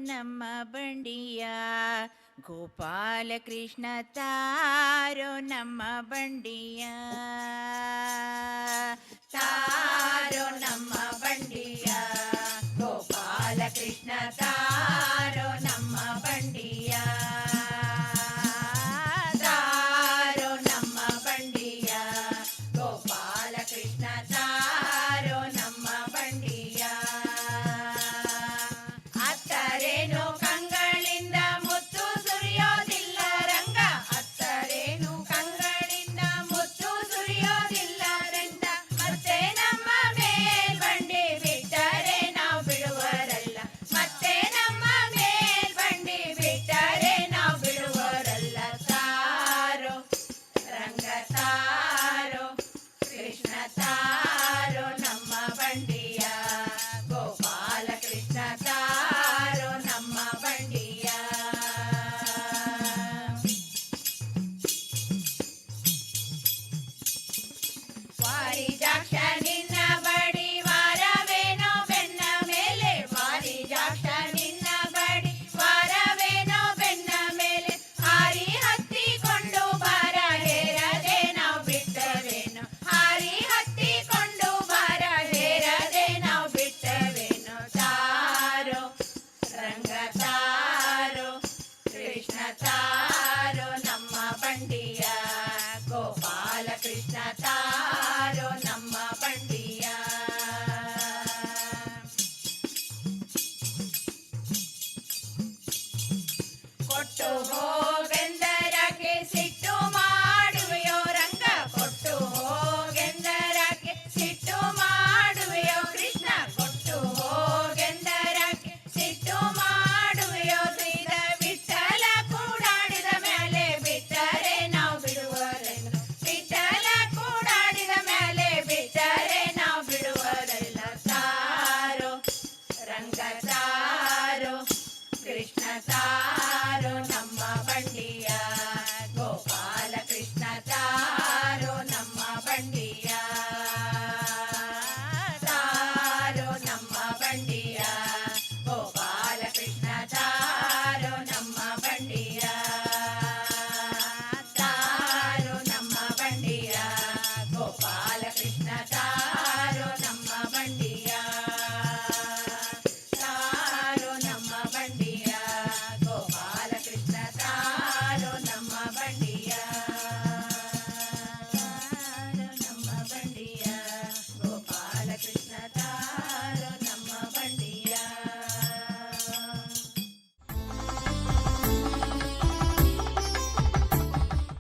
ನಮ್ಮ ಬಂಡಿಯ ಗೋಪಾಲ ಕೃಷ್ಣ ತಾರೋ ನಮ್ಮ ಬಂಡಿಯ ತಾರೋ ನಮ್ಮ ಬಂಡಿಯ ಗೋಪಾಲ ಕೃಷ್ಣ ತಾರೋ ನಮ್ಮ ಬಂಡಿಯ ತಾರೋ ನಮ್ಮ ಬಂಡಿಯ ಗೋಪಾಲ ಕೃಷ್ಣ ತಾರೋ ನಮ್ಮ ಬಂಡಿಯ ಅತ್ತರೇನು ಕಂಗಳಿಂದ ಮುತ್ತು ಸುರಿಯೋದಿಲ್ಲ ರಂಗ ಅತ್ತರೇನು ಕಂಗಳಿಂದ ಮುತ್ತು ಸುರಿಯೋದಿಲ್ಲ ರಂಗ ಮತ್ತೆ ನಮ್ಮ ಮೇಲ್ಬಂಡಿ ಬಿಟ್ಟರೆ ನಾವು ಬಿಡುವರಲ್ಲ ಮತ್ತೆ ನಮ್ಮ ಮೇಲ್ಬಂಡಿ ಬಿಟ್ಟರೆ ನಾವು ಬಿಡುವರಲ್ಲ ತಾರೋ ರಂಗ ತಾರೋ ಕೃಷ್ಣ ತಾರೋ ನಮ್ಮ ಬಂಡಿಯ ಗೋಪಾಲ ಕೃಷ್ಣ ತಾರೋ ನಮ್ಮ ಬಂಡಿಯ ವಾರಿಜಾಕ್ಷ ನಿನ್ನ ಬಡಿ ವಾರವೇನೋ ಬೆನ್ನ ಮೇಲೆ ವಾರಿಜಾಕ್ಷ ನಿನ್ನ ಬಡಿ ವಾರವೇನೋ ಬೆನ್ನ ಮೇಲೆ ಹಾರಿ ಹತ್ತಿಕೊಂಡು ಬಾರ ಹೇರದೆ ನಾವು ಬಿಟ್ಟವೇನು ಹಾರಿ ಹತ್ತಿಕೊಂಡು ಬಾರ ಹೇರದೆ ನಾವು ಬಿಟ್ಟವೇನು ತಾರೋ ರಂಗ ತಾರೋ ಕೃಷ್ಣ ತಾರೋ ನಮ್ಮ ಬಂಡಿಯ ಗೋಪಾಲ ಕೃಷ್ಣ ತಾರೋ ನಮ್ಮ ಬಂಡಿಯ ಕೊಟ್ಟು